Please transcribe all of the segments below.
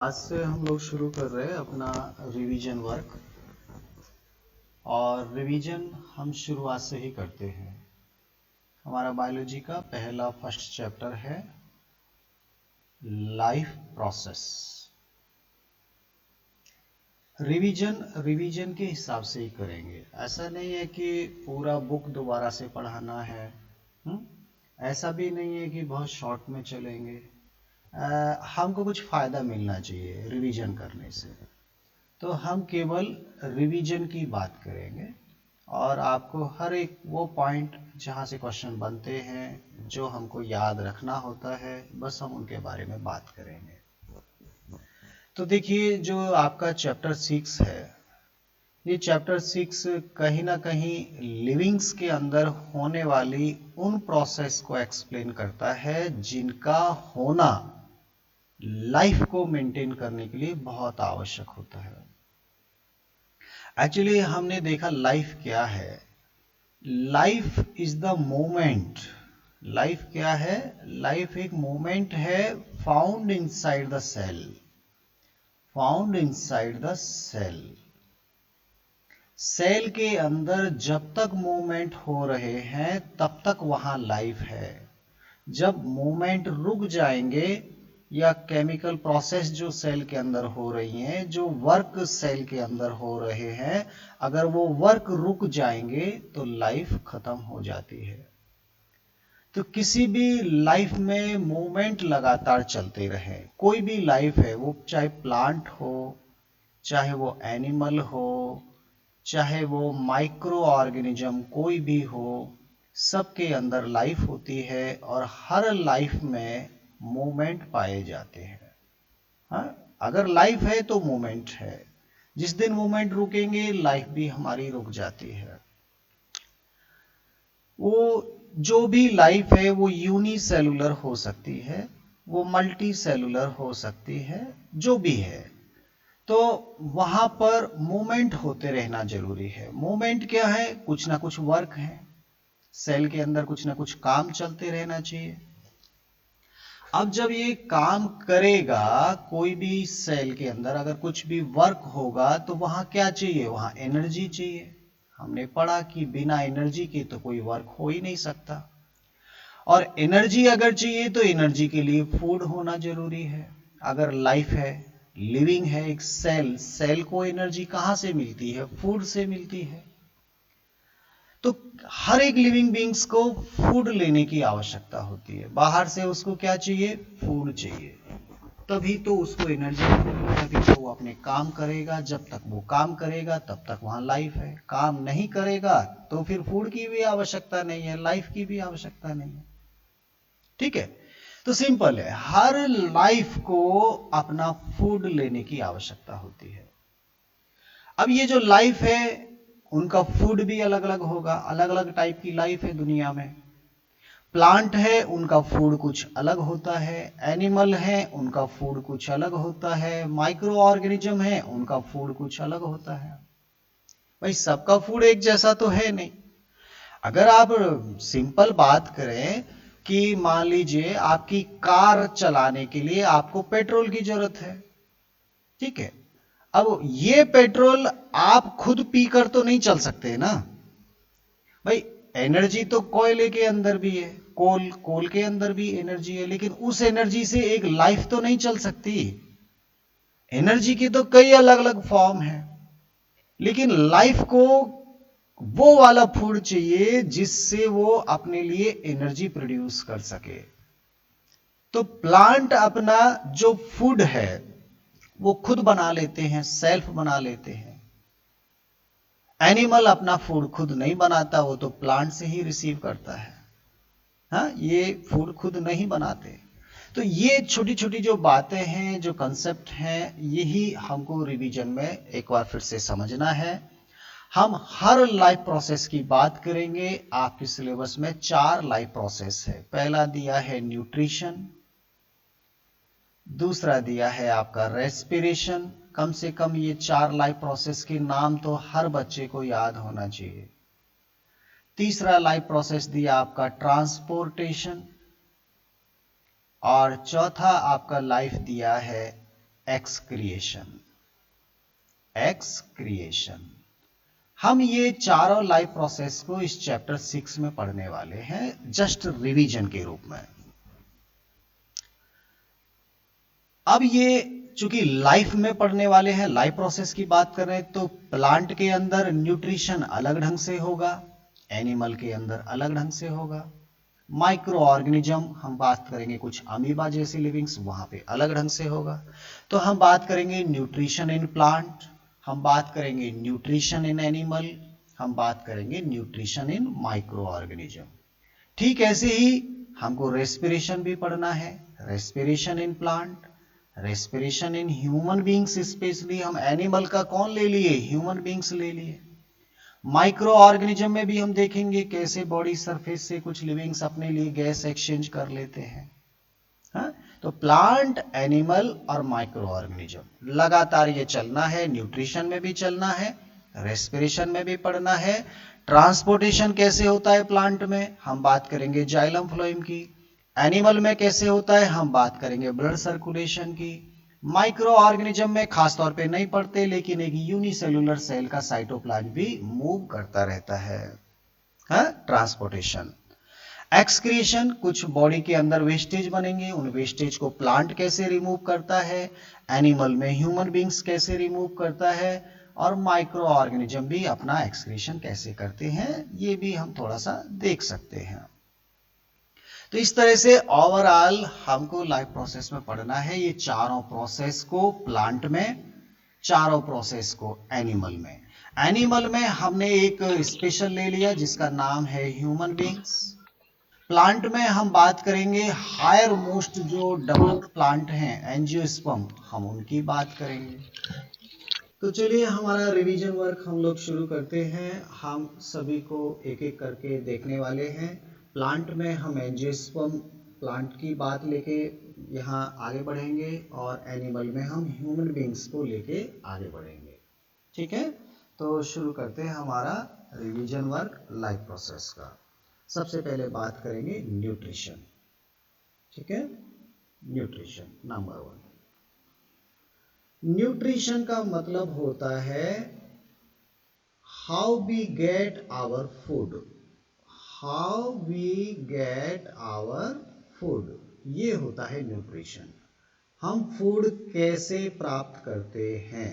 आज से हम लोग शुरू कर रहे हैं अपना रिवीजन वर्क। और रिवीजन हम शुरुआत से ही करते हैं। हमारा बायोलॉजी का पहला फर्स्ट चैप्टर है लाइफ प्रोसेस। रिवीजन के हिसाब से ही करेंगे। ऐसा नहीं है कि पूरा बुक दोबारा से पढ़ाना है। ऐसा भी नहीं है कि बहुत शॉर्ट में चलेंगे। हमको कुछ फ़ायदा मिलना चाहिए रिवीजन करने से, तो हम केवल रिवीजन की बात करेंगे और आपको हर एक वो पॉइंट जहाँ से क्वेश्चन बनते हैं, जो हमको याद रखना होता है, बस हम उनके बारे में बात करेंगे। तो देखिए, जो आपका चैप्टर 6 है, ये चैप्टर 6 कहीं ना कहीं लिविंग्स के अंदर होने वाली उन प्रोसेस को एक्सप्लेन करता है जिनका होना लाइफ को मेंटेन करने के लिए बहुत आवश्यक होता है। एक्चुअली हमने देखा लाइफ क्या है। Life is the moment. Life क्या है? लाइफ एक मोमेंट है found inside the cell. Found inside the cell. Cell के अंदर जब तक मूवमेंट हो रहे हैं तब तक वहां लाइफ है। जब मूवमेंट रुक जाएंगे या केमिकल प्रोसेस जो सेल के अंदर हो रही हैं, जो वर्क सेल के अंदर हो रहे हैं, अगर वो वर्क रुक जाएंगे तो लाइफ खत्म हो जाती है। तो किसी भी लाइफ में मूवमेंट लगातार चलते रहे। कोई भी लाइफ है, वो चाहे प्लांट हो, चाहे वो एनिमल हो, चाहे वो माइक्रो ऑर्गेनिज्म कोई भी हो, सबके अंदर लाइफ होती है और हर लाइफ में मूवमेंट पाए जाते हैं। हाँ, अगर लाइफ है तो मूवमेंट है। जिस दिन मूवमेंट रुकेंगे लाइफ भी हमारी रुक जाती है। वो जो भी लाइफ है वो यूनिसेलुलर हो सकती है, वो मल्टी सेलुलर हो सकती है, जो भी है। तो वहां पर मूवमेंट होते रहना जरूरी है। मूवमेंट क्या है? कुछ ना कुछ वर्क है सेल के अंदर, कुछ ना कुछ काम चलते रहना चाहिए। अब जब ये काम करेगा, कोई भी सेल के अंदर अगर कुछ भी वर्क होगा तो वहां क्या चाहिए? वहां एनर्जी चाहिए। हमने पढ़ा कि बिना एनर्जी के तो कोई वर्क हो ही नहीं सकता। और एनर्जी अगर चाहिए तो एनर्जी के लिए फूड होना जरूरी है। अगर लाइफ है, लिविंग है, एक सेल, सेल को एनर्जी कहां से मिलती है? फूड से मिलती है। तो हर एक लिविंग बींग्स को फूड लेने की आवश्यकता होती है। बाहर से उसको क्या चाहिए? फूड चाहिए। तभी तो उसको एनर्जी मिलेगी, तभी तो वो अपने काम करेगा। जब तक वो काम करेगा तब तक वहां लाइफ है। काम नहीं करेगा तो फिर फूड की भी आवश्यकता नहीं है, लाइफ की भी आवश्यकता नहीं है। ठीक है, तो सिंपल है, हर लाइफ को अपना फूड लेने की आवश्यकता होती है। अब ये जो लाइफ है उनका फूड भी अलग अलग होगा। अलग अलग टाइप की लाइफ है दुनिया में। प्लांट है, उनका फूड कुछ अलग होता है। एनिमल है, उनका फूड कुछ अलग होता है। माइक्रो ऑर्गेनिज्म है, उनका फूड कुछ अलग होता है। भाई सबका फूड एक जैसा तो है नहीं। अगर आप सिंपल बात करें कि मान लीजिए आपकी कार चलाने के लिए आपको पेट्रोल की जरूरत है, ठीक है। अब ये पेट्रोल आप खुद पीकर तो नहीं चल सकते ना भाई। एनर्जी तो कोयले के अंदर भी है, कोल के अंदर भी एनर्जी है, लेकिन उस एनर्जी से एक लाइफ तो नहीं चल सकती। एनर्जी की तो कई अलग अलग फॉर्म है, लेकिन लाइफ को वो वाला फूड चाहिए जिससे वो अपने लिए एनर्जी प्रोड्यूस कर सके। तो प्लांट अपना जो फूड है वो खुद बना लेते हैं, सेल्फ बना लेते हैं। एनिमल अपना फूड खुद नहीं बनाता, वो तो प्लांट से ही रिसीव करता है। हाँ, ये फूड खुद नहीं बनाते। तो ये छोटी छोटी जो बातें हैं, जो कंसेप्ट हैं, यही हमको रिवीजन में एक बार फिर से समझना है। हम हर लाइफ प्रोसेस की बात करेंगे। आपके सिलेबस में 4 लाइफ प्रोसेस है। पहला दिया है न्यूट्रिशन, दूसरा दिया है आपका रेस्पिरेशन। कम से कम ये 4 लाइफ प्रोसेस के नाम तो हर बच्चे को याद होना चाहिए। तीसरा लाइफ प्रोसेस दिया आपका ट्रांसपोर्टेशन, और चौथा आपका लाइफ दिया है एक्सक्रिएशन। एक्सक्रिएशन, हम ये चारों लाइफ प्रोसेस को इस चैप्टर 6 में पढ़ने वाले हैं, जस्ट रिवीजन के रूप में। अब ये चूंकि लाइफ में पढ़ने वाले हैं, लाइफ प्रोसेस की बात कर रहे हैं, तो प्लांट के अंदर न्यूट्रिशन अलग ढंग से होगा, एनिमल के अंदर अलग ढंग से होगा। माइक्रो ऑर्गेनिज्म हम बात करेंगे, कुछ अमीबा जैसी लिविंग्स, वहां पे अलग ढंग से होगा। तो हम बात करेंगे न्यूट्रिशन इन प्लांट, हम बात करेंगे न्यूट्रिशन इन एनिमल, हम बात करेंगे न्यूट्रिशन इन माइक्रो ऑर्गेनिज्म। ठीक ऐसे ही हमको रेस्पिरेशन भी पढ़ना है, respiration in plant, respiration in human beings, specially हम एनिमल का कौन ले लिए, ह्यूमन बींग्स ले लिए। माइक्रो ऑर्गेनिज्म में भी हम देखेंगे कैसे बॉडी सरफेस से कुछ लिविंग्स अपने लिए गैस एक्सचेंज कर लेते हैं। हाँ? तो प्लांट, एनिमल और माइक्रो ऑर्गेनिज्म लगातार ये चलना है, न्यूट्रिशन में भी चलना है, रेस्पिरेशन में भी पढ़ना है। ट्रांसपोर्टेशन कैसे होता है प्लांट में, हम बात करेंगे जाइलम फ्लोएम की। एनिमल में कैसे होता है, हम बात करेंगे ब्लड सर्कुलेशन की। माइक्रो ऑर्गेनिज्म में खास तौर पे नहीं पढ़ते, लेकिन एक यूनिसेलुलर सेल का साइटोप्लाज्म भी मूव करता रहता है। ट्रांसपोर्टेशन। एक्सक्रिएशन, कुछ बॉडी के अंदर वेस्टेज बनेंगे, उन वेस्टेज को प्लांट कैसे रिमूव करता है, एनिमल में ह्यूमन बींग्स कैसे रिमूव करता है, और माइक्रो ऑर्गेनिज्म भी अपना एक्सक्रीशन कैसे करते हैं, ये भी हम थोड़ा सा देख सकते हैं। तो इस तरह से ओवरऑल हमको लाइफ प्रोसेस में पढ़ना है, ये चारों प्रोसेस को प्लांट में, चारों प्रोसेस को एनिमल में। एनिमल में हमने एक स्पेशल ले लिया जिसका नाम है ह्यूमन बींग्स। प्लांट में हम बात करेंगे हायर मोस्ट जो डेवलप्ड प्लांट हैं, एंजियोस्पर्म, हम उनकी बात करेंगे। तो चलिए हमारा रिवीजन वर्क हम लोग शुरू करते हैं। हम सभी को एक एक करके देखने वाले हैं। प्लांट में हम एंजियोस्पर्म प्लांट की बात लेके यहाँ आगे बढ़ेंगे, और एनिमल में हम ह्यूमन बींग्स को लेके आगे बढ़ेंगे। ठीक है, तो शुरू करते हैं हमारा रिवीजन वर्क लाइफ प्रोसेस का। सबसे पहले बात करेंगे न्यूट्रिशन। ठीक है, न्यूट्रिशन नंबर 1। न्यूट्रिशन का मतलब होता है how we get our food, how we get our food, ये होता है न्यूट्रिशन। हम फूड कैसे प्राप्त करते हैं,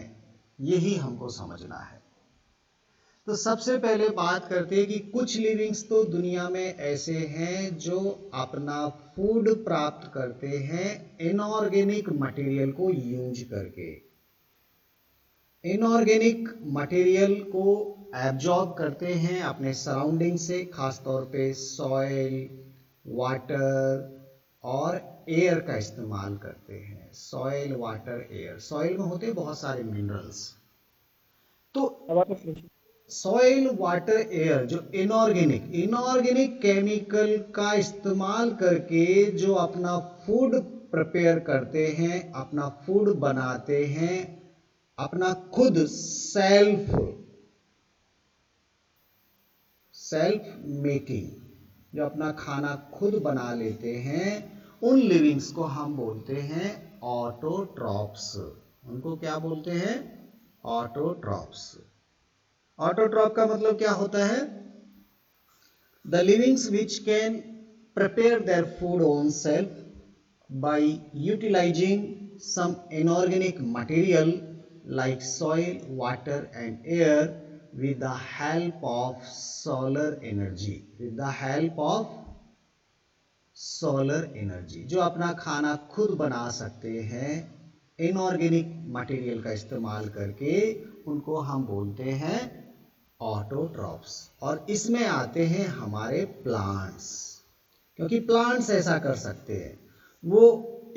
यही हमको समझना है। तो सबसे पहले बात करते हैं कि कुछ लिविंग्स तो दुनिया में ऐसे हैं जो अपना फूड प्राप्त करते हैं इनऑर्गेनिक मटेरियल को यूज करके। इनऑर्गेनिक मटेरियल को एब्जॉर्ब करते हैं अपने सराउंडिंग से, खासतौर पे सॉइल, वाटर और एयर का इस्तेमाल करते हैं। Soil, water, air. सॉइल में होते हैं बहुत सारे मिनरल्स। तो सॉइल, वाटर, एयर जो इनऑर्गेनिक केमिकल का इस्तेमाल करके जो अपना फूड प्रिपेयर करते हैं, अपना फूड बनाते हैं, अपना खुद सेल्फ मेकिंग, जो अपना खाना खुद बना लेते हैं, उन लिविंग्स को हम बोलते हैं ऑटोट्रॉप्स। उनको क्या बोलते हैं, ऑटोट्रॉप्स। ऑटोट्रॉप का मतलब क्या होता है, the livings which can prepare their food own self by utilizing some inorganic material like soil, water and air with the help of solar energy, with the help of solar energy, जो अपना खाना खुद बना सकते हैं inorganic material का इस्तेमाल करके, उनको हम बोलते हैं ऑटोट्रॉप्स। और इसमें आते हैं हमारे प्लांट्स, क्योंकि प्लांट्स ऐसा कर सकते हैं। वो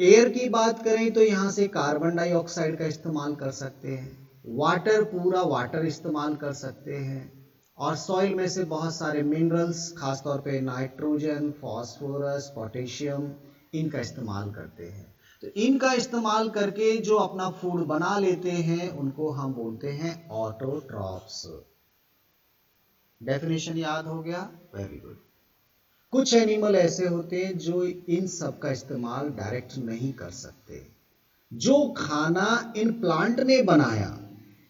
एयर की बात करें तो यहाँ से कार्बन डाइऑक्साइड का इस्तेमाल कर सकते हैं, वाटर पूरा वाटर इस्तेमाल कर सकते हैं, और सॉइल में से बहुत सारे मिनरल्स, खासतौर पे नाइट्रोजन, फास्फोरस, पोटेशियम, इनका इस्तेमाल करते हैं। तो इनका इस्तेमाल करके जो अपना फूड बना लेते हैं, उनको हम बोलते हैं ऑटोट्रॉप्स। डेफिनेशन याद हो गया, वेरी गुड। कुछ एनिमल ऐसे होते हैं जो इन सब का इस्तेमाल डायरेक्ट नहीं कर सकते, जो खाना इन प्लांट ने बनाया,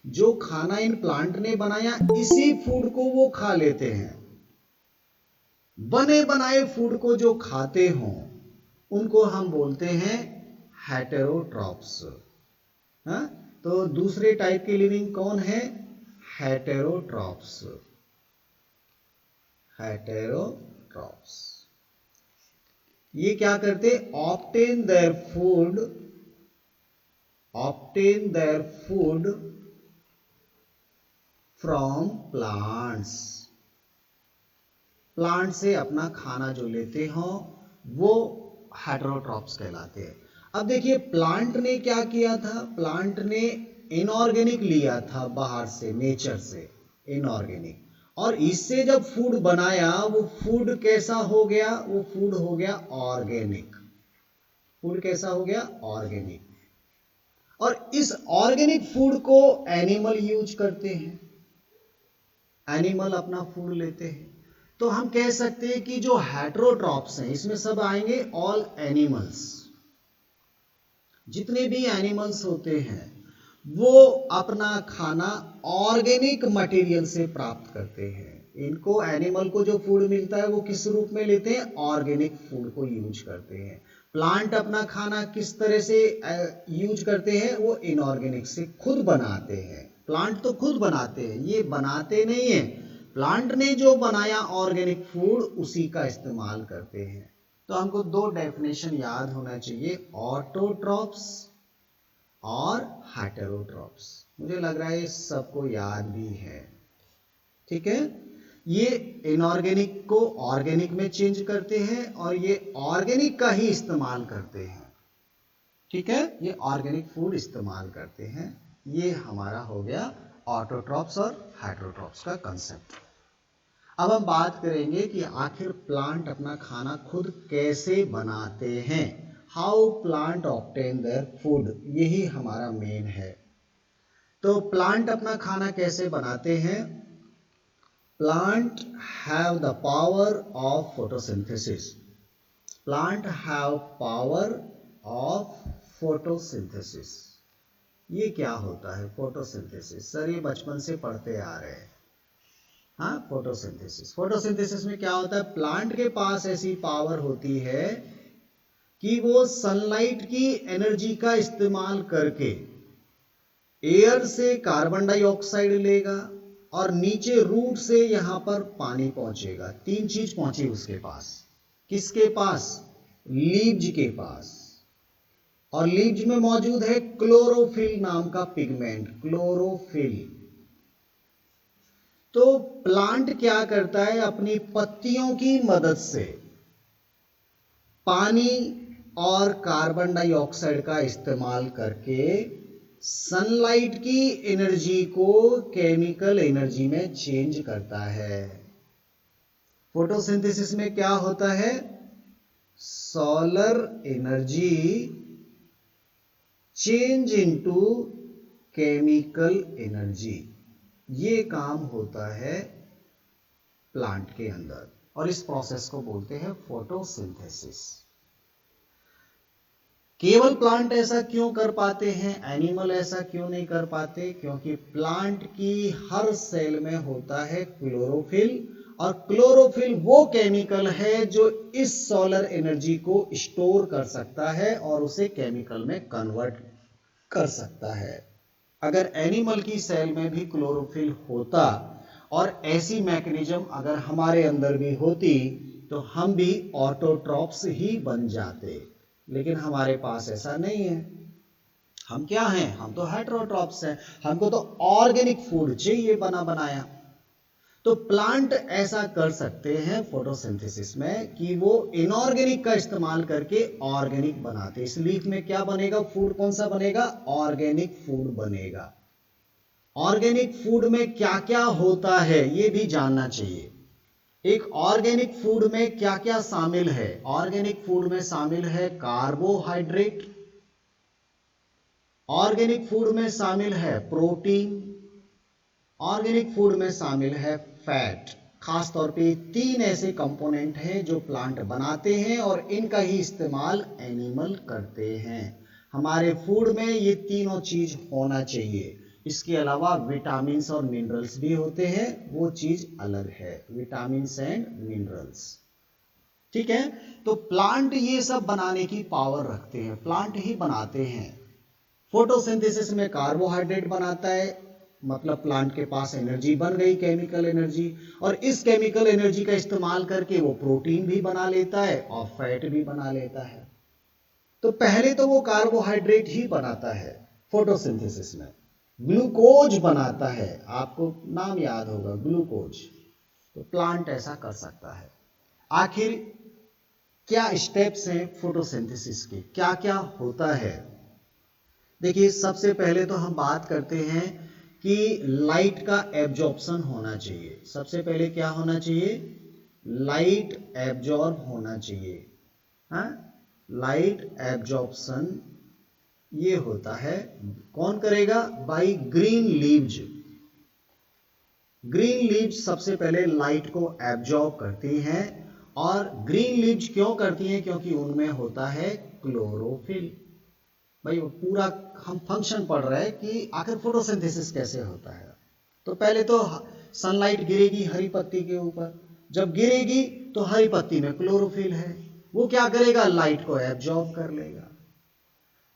जो खाना इन प्लांट ने बनाया, इसी फूड को वो खा लेते हैं। बने बनाए फूड को जो खाते हो उनको हम बोलते हैं हेटेरोट्रॉप्स। हाँ, तो दूसरे टाइप की लिविंग कौन है? हेटेरोट्रॉप्स। हेटेरोट्रॉप्स ये क्या करते? Obtain their food from plants. Plant से अपना खाना जो लेते हो वो हेटेरोट्रॉप्स कहलाते हैं। अब देखिए प्लांट ने क्या किया था? प्लांट ने इनऑर्गेनिक लिया था बाहर से, नेचर से इनऑर्गेनिक, और इससे जब फूड बनाया वो फूड कैसा हो गया? वो फूड हो गया ऑर्गेनिक। फूड कैसा हो गया? ऑर्गेनिक। और इस ऑर्गेनिक फूड को एनिमल यूज करते हैं, एनिमल अपना फूड लेते हैं। तो हम कह सकते हैं कि जो हेटेरोट्रॉप्स हैं इसमें सब आएंगे ऑल एनिमल्स। जितने भी एनिमल्स होते हैं वो अपना खाना ऑर्गेनिक मटेरियल से प्राप्त करते हैं। इनको एनिमल को जो फूड मिलता है वो किस रूप में लेते हैं? ऑर्गेनिक फूड को यूज करते हैं। प्लांट अपना खाना किस तरह से यूज करते हैं? वो इनऑर्गेनिक से खुद बनाते हैं। प्लांट तो खुद बनाते हैं, ये बनाते नहीं है। प्लांट ने जो बनाया ऑर्गेनिक फूड उसी का इस्तेमाल करते हैं। तो हमको दो डेफिनेशन याद होना चाहिए, ऑटोट्रॉप्स और हेटेरोट्रॉप्स। मुझे लग रहा है सबको याद भी है। ठीक है, ये इनऑर्गेनिक को ऑर्गेनिक में चेंज करते हैं और ये ऑर्गेनिक का ही इस्तेमाल करते हैं। ठीक है, ये ऑर्गेनिक फूड इस्तेमाल करते हैं। ये हमारा हो गया ऑटोट्रॉप्स और हेटेरोट्रॉप्स का कंसेप्ट। अब हम बात करेंगे कि आखिर प्लांट अपना खाना खुद कैसे बनाते हैं। How plant obtain their food, यही हमारा मेन है। तो प्लांट अपना खाना कैसे बनाते हैं? Plant have the power of photosynthesis. Plant have power of photosynthesis. ये क्या होता है फोटोसिंथेसिस? सर ये बचपन से पढ़ते आ रहे हैं। हाँ, फोटोसिंथेसिस। फोटोसिंथेसिस में क्या होता है? प्लांट के पास ऐसी पावर होती है कि वो सनलाइट की एनर्जी का इस्तेमाल करके एयर से कार्बन डाइऑक्साइड लेगा और नीचे रूट से यहां पर पानी पहुंचेगा। तीन चीज पहुंची उसके पास। किसके पास? लीव्स के पास। और लीव्स में मौजूद है क्लोरोफिल नाम का पिगमेंट, क्लोरोफिल। तो प्लांट क्या करता है? अपनी पत्तियों की मदद से पानी और कार्बन डाइऑक्साइड का इस्तेमाल करके सनलाइट की एनर्जी को केमिकल एनर्जी में चेंज करता है। फोटोसिंथेसिस में क्या होता है? Solar energy change into chemical energy. ये काम होता है प्लांट के अंदर और इस प्रोसेस को बोलते हैं फोटोसिंथेसिस। केवल प्लांट ऐसा क्यों कर पाते हैं, एनिमल ऐसा क्यों नहीं कर पाते? क्योंकि प्लांट की हर सेल में होता है क्लोरोफिल, और क्लोरोफिल वो केमिकल है जो इस सोलर एनर्जी को स्टोर कर सकता है और उसे केमिकल में कन्वर्ट कर सकता है। अगर एनिमल की सेल में भी क्लोरोफिल होता और ऐसी मैकेनिज्म अगर हमारे अंदर भी होती तो हम भी ऑटोट्रॉप्स ही बन जाते, लेकिन हमारे पास ऐसा नहीं है। हम क्या हैं? हम तो हेटेरोट्रॉप्स हैं। हमको तो ऑर्गेनिक फूड चाहिए बना बनाया। तो प्लांट ऐसा कर सकते हैं फोटोसिंथेसिस में कि वो इनऑर्गेनिक का इस्तेमाल करके ऑर्गेनिक बनाते। इस लीफ में क्या बनेगा? फूड कौन सा बनेगा? ऑर्गेनिक फूड बनेगा। ऑर्गेनिक फूड में क्या क्या होता है ये भी जानना चाहिए। एक ऑर्गेनिक फूड में क्या क्या शामिल है? ऑर्गेनिक फूड में शामिल है कार्बोहाइड्रेट, ऑर्गेनिक फूड में शामिल है प्रोटीन, ऑर्गेनिक फूड में शामिल है फैट। खास तौर पे तीन ऐसे कंपोनेंट हैं जो प्लांट बनाते हैं और इनका ही इस्तेमाल एनिमल करते हैं। हमारे फूड में ये तीनों चीज होना चाहिए। इसके अलावा विटामिन और मिनरल्स भी होते हैं, वो चीज अलग है, विटामिन एंड मिनरल्स। ठीक है, तो प्लांट ये सब बनाने की पावर रखते हैं, प्लांट ही बनाते हैं। फोटोसिंथेसिस में कार्बोहाइड्रेट बनाता है, मतलब प्लांट के पास एनर्जी बन गई, केमिकल एनर्जी, और इस केमिकल एनर्जी का इस्तेमाल करके वो प्रोटीन भी बना लेता है और फैट भी बना लेता है। तो पहले तो वो कार्बोहाइड्रेट ही बनाता है फोटोसिंथेसिस में, ग्लूकोज बनाता है, आपको नाम याद होगा ग्लूकोज। तो प्लांट ऐसा कर सकता है। आखिर क्या स्टेप्स हैं फोटोसिंथेसिस के, क्या क्या होता है? देखिए, सबसे पहले तो हम बात करते हैं कि लाइट का एब्जॉर्प्शन होना चाहिए। सबसे पहले क्या होना चाहिए? लाइट एब्जॉर्ब होना चाहिए। हाँ, लाइट एब्जॉर्प्शन ये होता है, कौन करेगा? By green leaves. Green leaves सबसे पहले लाइट को एब्जॉर्ब करती हैं, और ग्रीन लीव्स क्यों करती हैं? क्योंकि उनमें होता है क्लोरोफिल। भाई वो पूरा हम फंक्शन पढ़ रहे हैं कि आखिर फोटोसिंथेसिस कैसे होता है। तो पहले तो सनलाइट गिरेगी हरी पत्ती के ऊपर, जब गिरेगी तो हरी पत्ती में क्लोरोफिल है, वो क्या करेगा? लाइट को एब्जॉर्ब कर लेगा।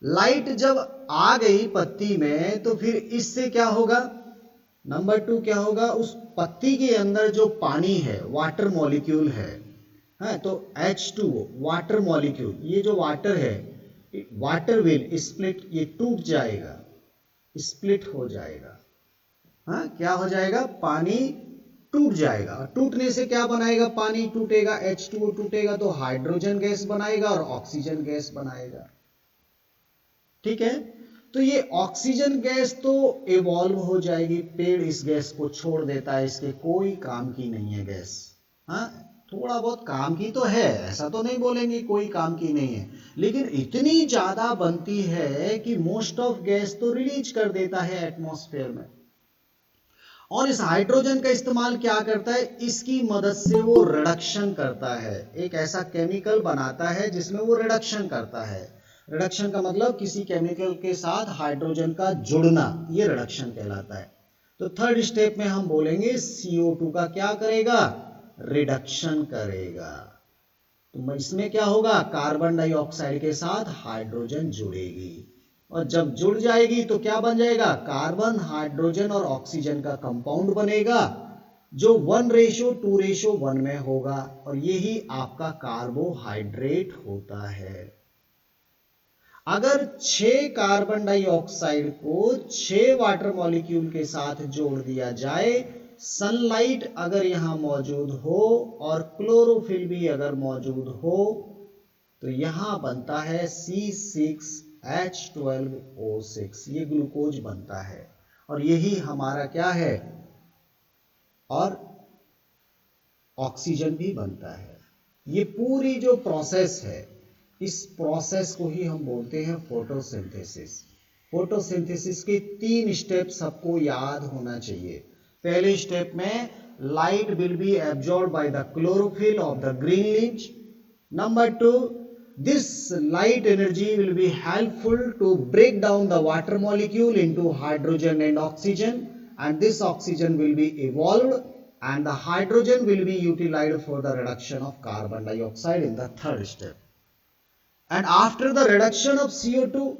लाइट जब आ गई पत्ती में तो फिर इससे क्या होगा? नंबर 2 क्या होगा? उस पत्ती के अंदर जो पानी है, वाटर मॉलिक्यूल है, हाँ, तो H2O वाटर मॉलिक्यूल, ये जो वाटर है, वाटर विल स्प्लिट, ये टूट जाएगा, स्प्लिट हो जाएगा। हाँ, क्या हो जाएगा? पानी टूट जाएगा। टूटने से क्या बनाएगा? पानी टूटेगा, H2O टूटेगा तो हाइड्रोजन गैस बनाएगा और ऑक्सीजन गैस बनाएगा। ठीक है, तो ये ऑक्सीजन गैस तो इवॉल्व हो जाएगी, पेड़ इस गैस को छोड़ देता है, इसके कोई काम की नहीं है गैस। हाँ, थोड़ा बहुत काम की तो है, ऐसा तो नहीं बोलेंगे कोई काम की नहीं है, लेकिन इतनी ज्यादा बनती है कि मोस्ट ऑफ गैस तो रिलीज कर देता है एटमॉस्फेयर में। और इस हाइड्रोजन का इस्तेमाल क्या करता है? इसकी मदद से वो रिडक्शन करता है, एक ऐसा केमिकल बनाता है जिसमें वो रिडक्शन करता है। रिडक्शन का मतलब किसी केमिकल के साथ हाइड्रोजन का जुड़ना, ये रिडक्शन कहलाता है। तो थर्ड स्टेप में हम बोलेंगे CO2 का क्या करेगा? रिडक्शन करेगा। तो इसमें क्या होगा? कार्बन डाइऑक्साइड के साथ हाइड्रोजन जुड़ेगी, और जब जुड़ जाएगी तो क्या बन जाएगा? कार्बन, हाइड्रोजन और ऑक्सीजन का कंपाउंड बनेगा, जो 1:2:1 में होगा, और यही आपका कार्बोहाइड्रेट होता है। अगर 6 कार्बन डाइऑक्साइड को 6 वाटर मॉलिक्यूल के साथ जोड़ दिया जाए, सनलाइट अगर यहां मौजूद हो और क्लोरोफिल भी अगर मौजूद हो, तो यहां बनता है C6H12O6, ये ग्लूकोज बनता है, और यही हमारा क्या है? और ऑक्सीजन भी बनता है। ये पूरी जो प्रोसेस है, इस प्रोसेस को ही हम बोलते हैं फोटोसिंथेसिस। फोटोसिंथेसिस के 3 स्टेप सबको याद होना चाहिए। पहले स्टेप में light will be absorb by the chlorophyll of the green leaves. Number 2, this light energy will be helpful to break down the water molecule into hydrogen and oxygen, and this oxygen will be evolved, and the hydrogen will be utilized for the reduction of carbon dioxide in the third step. And after the reduction of CO2,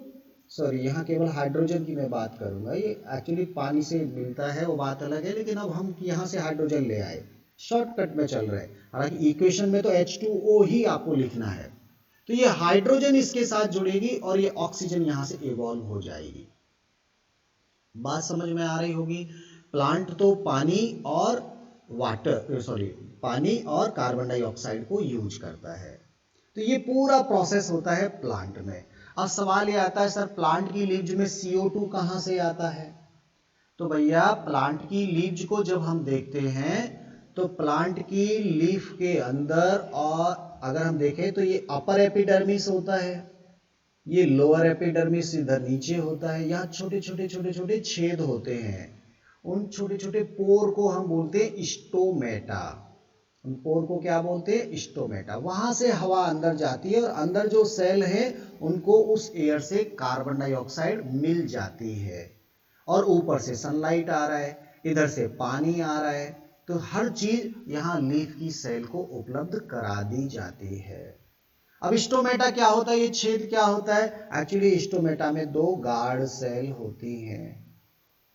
sorry, यहाँ केवल hydrogen की मैं बात करूंगा, ये actually पानी से मिलता है, वो बात अलग है, लेकिन अब हम यहाँ से हाइड्रोजन ले आए, शॉर्टकट में चल रहे हैं, हालांकि इक्वेशन में तो H2O ही आपको लिखना है। तो ये हाइड्रोजन इसके साथ जुड़ेगी और ये ऑक्सीजन यहां से इवॉल्व हो जाएगी। बात समझ में आ रही होगी। प्लांट तो पानी और पानी और कार्बन डाइऑक्साइड को यूज करता है। तो ये पूरा प्रोसेस होता है प्लांट में। अब सवाल ये आता है, सर प्लांट की लीव्स में CO2 कहां से आता है? तो भैया, प्लांट की लीव्स को जब हम देखते हैं तो प्लांट की लीफ के अंदर, और अगर हम देखें तो ये अपर एपिडर्मिस होता है, ये लोअर एपिडर्मिस इधर नीचे होता है, यहाँ छोटे छोटे छोटे छोटे छेद होते हैं, उन छोटे छोटे पोर को हम बोलते हैं स्टोमेटा। उन पोर को क्या बोलते हैं? स्टोमेटा। वहां से हवा अंदर जाती है और अंदर जो सेल है उनको उस एयर से कार्बन डाइऑक्साइड मिल जाती है, और ऊपर से सनलाइट आ रहा है, इधर से पानी आ रहा है, तो हर चीज यहाँ लीफ की सेल को उपलब्ध करा दी जाती है। अब स्टोमेटा क्या होता है? ये छेद क्या होता है? एक्चुअली स्टोमेटा में दो गार्ड सेल होती हैं।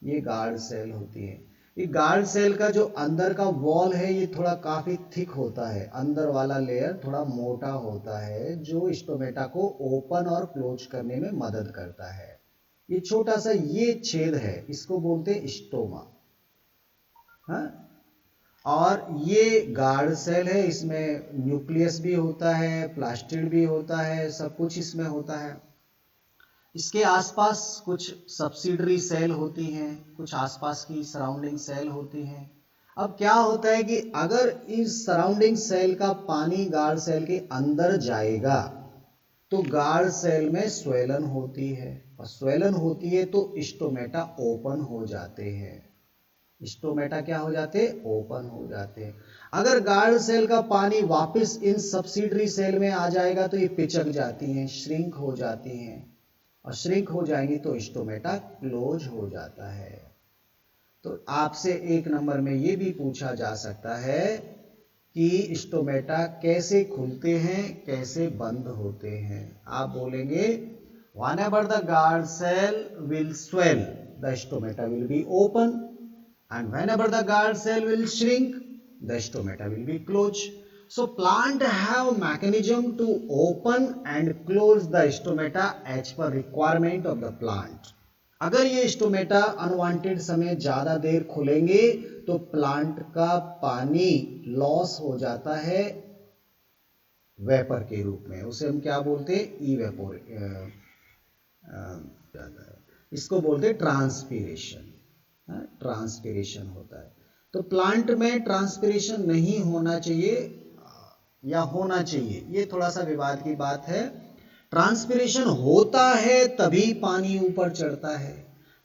ये गार्ड सेल होती है। ये गार्ड सेल का जो अंदर का वॉल है ये थोड़ा काफी थिक होता है, अंदर वाला लेयर थोड़ा मोटा होता है, जो स्टोमेटा को ओपन और क्लोज करने में मदद करता है। ये छोटा सा ये छेद है, इसको बोलते हैं स्टोमा। हाँ? और ये गार्ड सेल है, इसमें न्यूक्लियस भी होता है, प्लास्टिड भी होता है, सब कुछ इसमें होता है। इसके आसपास कुछ सब्सिडरी सेल होती हैं, कुछ आसपास की सराउंडिंग सेल होती हैं। अब क्या होता है कि अगर इस सराउंडिंग सेल का पानी गार्ड सेल के अंदर जाएगा तो गार्ड सेल में स्वेलन होती है, और स्वेलन होती है तो स्टोमेटा ओपन हो जाते हैं। स्टोमेटा क्या हो जाते हैं? ओपन हो जाते हैं। अगर गार्ड सेल का पानी वापस इन सब्सिडरी सेल में आ जाएगा तो ये पिचक जाती हैं, श्रिंक हो जाती हैं, और श्रिंक हो जाएंगी तो स्टोमेटा क्लोज हो जाता है। तो आपसे एक नंबर में ये भी पूछा जा सकता है कि स्टोमेटा कैसे खुलते हैं, कैसे बंद होते हैं। आप बोलेंगे whenever the guard cell will swell, the stomata will be open, and whenever the guard cell will shrink, the stomata will be closed. So plant have mechanism to open and close the stomata as per requirement of the plant. अगर ये stomata unwanted समय ज्यादा देर खुलेंगे तो plant का पानी loss हो जाता है वेपर के रूप में, उसे हम क्या बोलते हैं? इवेपोर, इसको बोलते हैं ट्रांसपीरेशन। ट्रांसपीरेशन होता है। तो प्लांट में ट्रांसपीरेशन नहीं होना चाहिए या होना चाहिए, ये थोड़ा सा विवाद की बात है। ट्रांसपीरेशन होता है तभी पानी ऊपर चढ़ता है,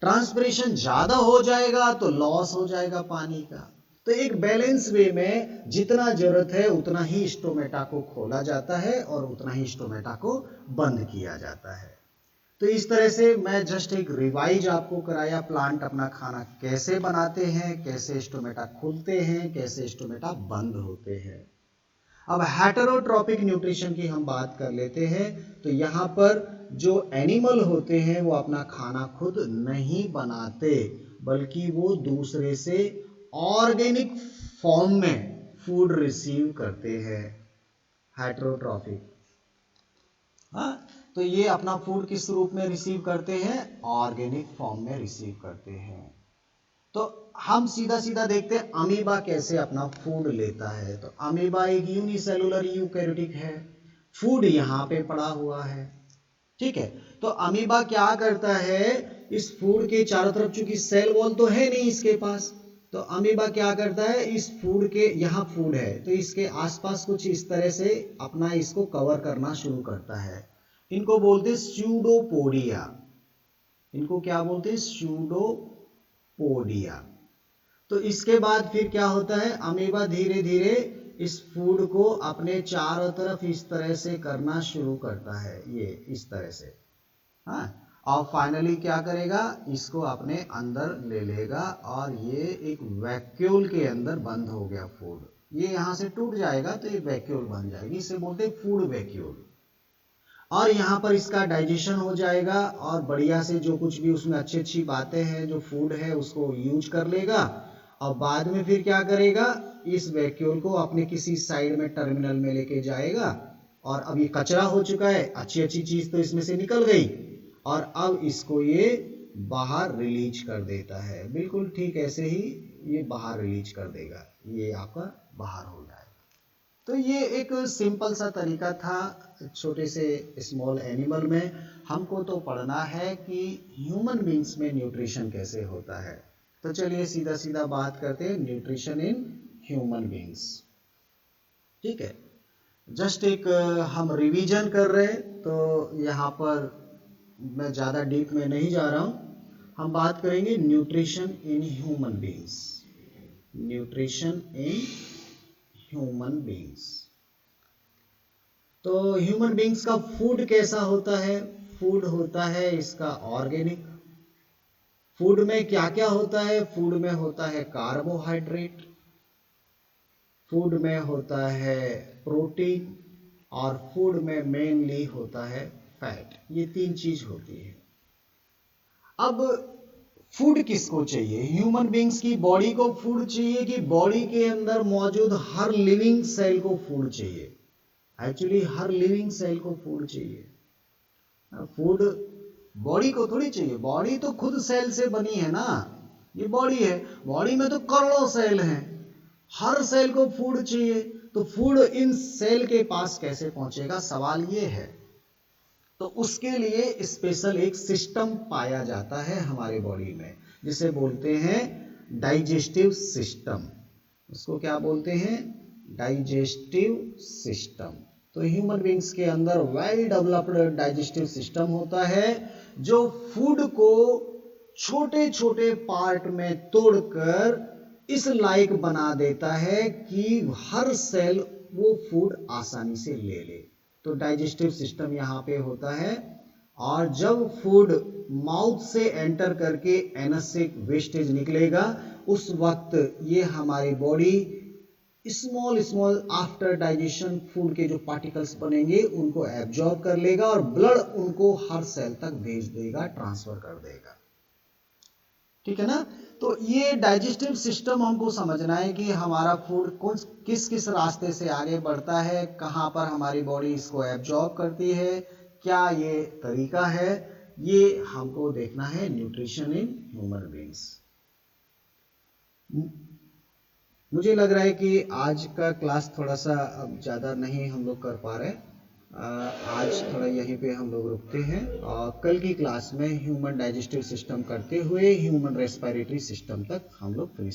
ट्रांसपीरेशन ज्यादा हो जाएगा तो लॉस हो जाएगा पानी का। तो एक बैलेंस वे में जितना जरूरत है उतना ही स्टोमेटा को खोला जाता है और उतना ही स्टोमेटा को बंद किया जाता है। तो इस तरह से मैं जस्ट एक रिवाइज आपको कराया, प्लांट अपना खाना कैसे बनाते हैं, कैसे स्टोमेटा खुलते हैं, कैसे स्टोमेटा बंद होते हैं। अब हेटेरोट्रॉपिक न्यूट्रिशन की हम बात कर लेते हैं। तो यहाँ पर जो एनिमल होते हैं वो अपना खाना खुद नहीं बनाते, बल्कि वो दूसरे से ऑर्गेनिक फॉर्म में फूड रिसीव करते हैं। हेटेरोट्रॉपिक, हाँ, तो ये अपना फूड किस रूप में रिसीव करते हैं? ऑर्गेनिक फॉर्म में रिसीव करते हैं। तो हम सीधा सीधा देखते हैं अमीबा कैसे अपना फूड लेता है। तो अमीबा एक यूनिसेलुलर यूकैरियोटिक है, फूड यहाँ पे पड़ा हुआ है, ठीक है। तो अमीबा क्या करता है, इस फूड के चारों तरफ, चूंकि सेल वॉल तो है नहीं इसके पास, तो अमीबा क्या करता है, इस फूड के, यहाँ फूड है तो इसके आसपास कुछ इस तरह से अपना इसको कवर करना शुरू करता है। इनको बोलते हैं स्यूडोपोडिया। इनको क्या बोलते हैं? स्यूडोपोडिया। तो इसके बाद फिर क्या होता है, अमीबा धीरे धीरे इस फूड को अपने चारों तरफ इस तरह से करना शुरू करता है, ये इस तरह से, हाँ, और फाइनली क्या करेगा, इसको अपने अंदर ले लेगा और ये एक वैक्यूल के अंदर बंद हो गया फूड। ये यहाँ से टूट जाएगा तो ये वैक्यूल बन जाएगी, इसे बोलते हैं फूड वैक्यूल। और यहाँ पर इसका डाइजेशन हो जाएगा और बढ़िया से जो कुछ भी उसमें अच्छी अच्छी बातें हैं, जो फूड है उसको यूज कर लेगा, और बाद में फिर क्या करेगा, इस वैक्यूल को अपने किसी साइड में टर्मिनल में लेके जाएगा। और अब ये कचरा हो चुका है, अच्छी अच्छी चीज तो इसमें से निकल गई, और अब इसको ये बाहर रिलीज कर देता है। बिल्कुल ठीक ऐसे ही ये बाहर रिलीज कर देगा, ये आपका बाहर हो जाएगा। तो ये एक सिंपल सा तरीका था छोटे से स्मॉल एनिमल में। हमको तो पढ़ना है कि ह्यूमन बींग्स में न्यूट्रिशन कैसे होता है। तो चलिए सीधा सीधा बात करते हैं न्यूट्रिशन इन ह्यूमन बींग्स, ठीक है। जस्ट एक हम रिवीजन कर रहे हैं, तो यहाँ पर मैं ज़्यादा डीप में नहीं जा रहा हूँ। हम बात करेंगे nutrition in human beings. Nutrition in human beings. तो ह्यूमन बींग्स का फूड कैसा होता है? फूड होता है इसका ऑर्गेनिक। फूड में क्या क्या होता है? फूड में होता है कार्बोहाइड्रेट, फूड में होता है प्रोटीन, और फूड में मेनली होता है फैट। ये 3 चीज होती है। अब फूड किसको चाहिए? ह्यूमन बींग्स की बॉडी को फूड चाहिए कि बॉडी के अंदर मौजूद हर लिविंग सेल को फूड चाहिए? एक्चुअली हर लिविंग सेल को फूड चाहिए। फूड बॉडी को थोड़ी चाहिए, बॉडी तो खुद सेल से बनी है ना। ये बॉडी है, बॉडी में तो करोड़ों सेल हैं, हर सेल को फूड चाहिए। तो फूड इन सेल के पास कैसे पहुंचेगा, सवाल ये है। तो उसके लिए स्पेशल एक सिस्टम पाया जाता है हमारे बॉडी में, जिसे बोलते हैं डाइजेस्टिव सिस्टम। उसको क्या बोलते हैं? Digestive system. तो ह्यूमन बींग्स के अंदर वेल डेवलप्ड डाइजेस्टिव सिस्टम होता है, जो फूड को छोटे छोटे पार्ट में तोड़कर इस लायक बना देता है कि हर सेल वो फूड आसानी से ले ले। तो डाइजेस्टिव सिस्टम यहाँ पे होता है। और जब फूड माउथ से एंटर करके एनस से वेस्टेज निकलेगा, उस वक्त ये हमारी body small after digestion food के जो पार्टिकल्स बनेंगे उनको एब्जॉर्ब कर लेगा और ब्लड उनको हर सेल तक भेज देगा, ट्रांसफर कर देगा। ठीक है ना? तो ये डाइजेस्टिव सिस्टम हमको समझना है कि हमारा फूड किस किस रास्ते से आगे बढ़ता है, कहाँ पर हमारी बॉडी इसको एब्जॉर्ब करती है, क्या ये तरीका है, ये हमको देखना है न्यूट्रिशन इन ह्यूमन बींग्स। मुझे लग रहा है कि आज का क्लास थोड़ा सा अब ज़्यादा नहीं हम लोग कर पा रहे। आज थोड़ा यहीं पे हम लोग रुकते हैं, और कल की क्लास में ह्यूमन डाइजेस्टिव सिस्टम करते हुए ह्यूमन रेस्पिरेटरी सिस्टम तक हम लोग फिनिश